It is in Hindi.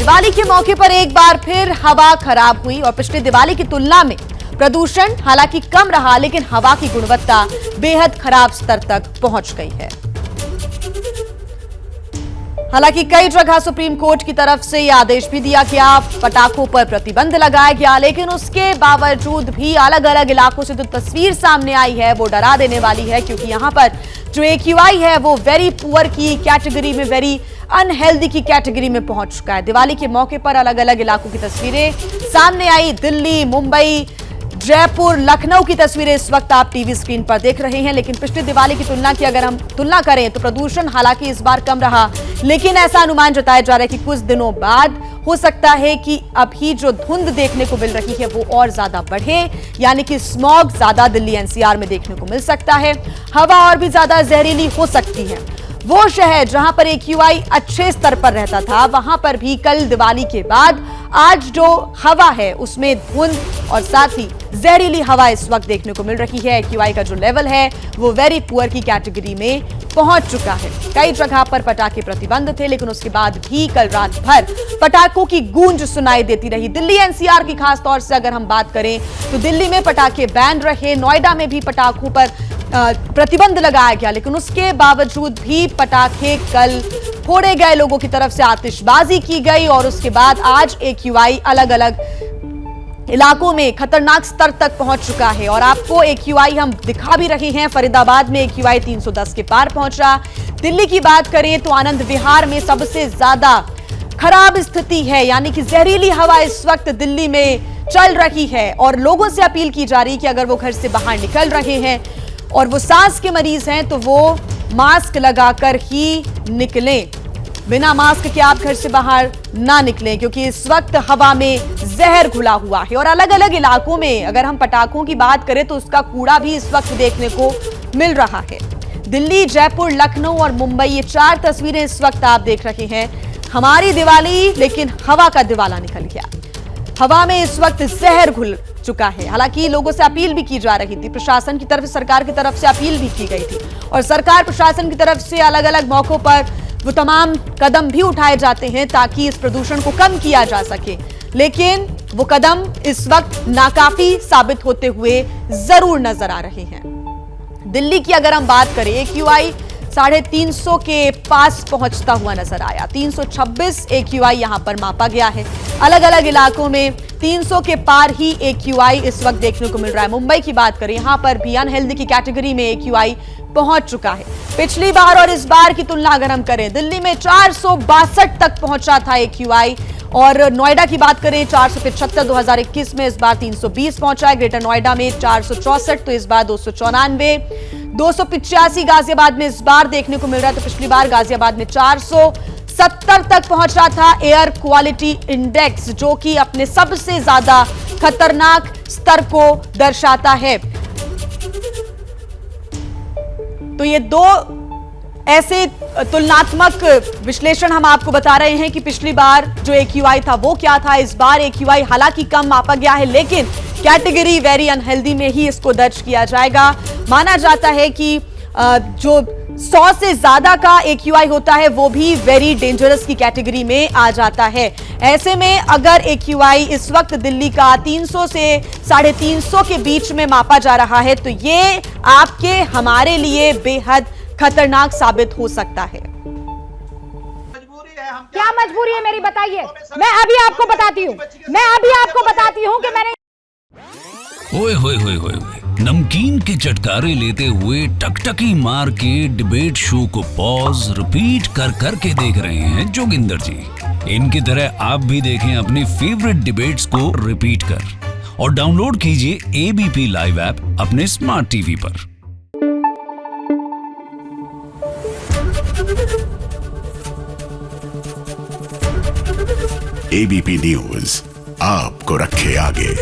दिवाली के मौके पर एक बार फिर हवा खराब हुई और पिछले दिवाली की तुलना में प्रदूषण हालांकि कम रहा, लेकिन हवा की गुणवत्ता बेहद खराब स्तर तक पहुंच गई है। हालांकि कई जगह सुप्रीम कोर्ट की तरफ से यह आदेश भी दिया गया, पटाखों पर प्रतिबंध लगाया गया, लेकिन उसके बावजूद भी अलग अलग इलाकों से जो तस्वीर सामने आई है वो डरा देने वाली है, क्योंकि यहां पर जो AQI है वो वेरी पुअर की कैटेगरी में, वेरी अनहेल्दी की कैटेगरी में पहुंच चुका है। दिवाली के मौके पर अलग अलग इलाकों की तस्वीरें सामने आई। दिल्ली, मुंबई, जयपुर, लखनऊ की तस्वीरें इस वक्त आप टीवी स्क्रीन पर देख रहे हैं। लेकिन पिछली दिवाली की तुलना की अगर हम तुलना करें तो प्रदूषण हालांकि इस बार कम रहा, लेकिन ऐसा अनुमान जताया जा रहा है कि कुछ दिनों बाद हो सकता है कि अभी जो धुंध देखने को मिल रही है वो और ज्यादा बढ़े, यानी कि स्मॉग ज्यादा दिल्ली NCR में देखने को मिल सकता है। हवा और भी ज्यादा जहरीली हो सकती है। वो शहर जहां पर AQI अच्छे स्तर पर रहता था, वहां पर भी कल दिवाली के बाद आज जो हवा है उसमें धुंध और साथ ही जहरीली हवा इस वक्त देखने को मिल रही है। AQI का जो लेवल है वो वेरी पुअर की कैटेगरी में पहुंच चुका है। कई जगह पर पटाखे प्रतिबंध थे, लेकिन उसके बाद भी कल रात भर पटाखों की गूंज सुनाई देती रही। दिल्ली NCR की खास तौर से अगर हम बात करें तो दिल्ली में पटाखे बैन रहे, नोएडा में भी पटाखों पर प्रतिबंध लगाया गया, लेकिन उसके बावजूद भी पटाखे कल फोड़े गए, लोगों की तरफ से आतिशबाजी की गई और उसके बाद आज AQI अलग अलग इलाकों में खतरनाक स्तर तक पहुंच चुका है। और आपको AQI हम दिखा भी रहे हैं। फरीदाबाद में AQI 310 के पार पहुंचा। दिल्ली की बात करें तो आनंद विहार में सबसे ज्यादा खराब स्थिति है, यानी कि जहरीली हवा इस वक्त दिल्ली में चल रही है और लोगों से अपील की जा रही है कि अगर वो घर से बाहर निकल रहे हैं और वो सांस के मरीज हैं तो वो मास्क लगाकर ही निकलें। बिना मास्क के आप घर से बाहर ना निकलें, क्योंकि इस वक्त हवा में जहर घुला हुआ है। और अलग अलग इलाकों में अगर हम पटाखों की बात करें तो उसका कूड़ा भी इस वक्त देखने को मिल रहा है। दिल्ली, जयपुर, लखनऊ और मुंबई, ये 4 तस्वीरें इस वक्त आप देख रहे हैं। हमारी दिवाली, लेकिन हवा का दिवाला निकल गया। हवा में इस वक्त जहर घुल चुका है। हालांकि लोगों से अपील भी की जा रही थी, प्रशासन की तरफ से, सरकार की तरफ से अपील भी की गई थी और सरकार प्रशासन की तरफ से अलग अलग मौकों पर वो तमाम कदम भी उठाए जाते हैं ताकि इस प्रदूषण को कम किया जा सके, लेकिन वो कदम इस वक्त नाकाफी साबित होते हुए जरूर नजर आ रहे हैं। दिल्ली की अगर हम बात करें, AQI 350 के पास पहुंचता हुआ नजर आया। 326 AQI यहां पर मापा गया है। अलग अलग इलाकों में 300 के पार ही AQI इस वक्त देखने को मिल रहा है। मुंबई की बात करें, यहां पर भी अनहेल्दी की कैटेगरी में AQI पहुंच चुका है। पिछली बार और इस बार की तुलना अगर हम करें, दिल्ली में 462 तक पहुंचा था AQI और नोएडा की बात करें 475 2021 में, इस बार 320 पहुंचा है। ग्रेटर नोएडा में 464 तो इस बार 294, 285 गाजियाबाद में इस बार देखने को मिल रहा है। तो पिछली बार गाजियाबाद में 470 तक पहुंच रहा था एयर क्वालिटी इंडेक्स, जो कि अपने सबसे ज्यादा खतरनाक स्तर को दर्शाता है। तो ये 2 ऐसे तुलनात्मक विश्लेषण हम आपको बता रहे हैं कि पिछली बार जो AQI था वो क्या था, इस बार AQI हालांकि कम मापा गया है, लेकिन कैटेगरी वेरी अनहेल्दी में ही इसको दर्ज किया जाएगा। माना जाता है कि जो 100 से ज्यादा का AQI होता है वो भी वेरी डेंजरस की कैटेगरी में आ जाता है। ऐसे में अगर AQI इस वक्त दिल्ली का 300 से 350 के बीच में मापा जा रहा है तो ये आपके हमारे लिए बेहद खतरनाक साबित हो सकता है। क्या मजबूरी है मेरी, बताइए। मैं अभी आपको बताती हूँ कि मैंने ओए होए होए होए, नमकीन के चटकारे लेते हुए टकटकी मार के डिबेट शो को पॉज रिपीट कर करके देख रहे हैं जोगिंदर जी। इनकी तरह आप भी देखें अपनी फेवरेट डिबेट्स को रिपीट कर और डाउनलोड कीजिए ABP लाइव ऐप अपने स्मार्ट टीवी पर। ABP न्यूज आपको रखे आगे।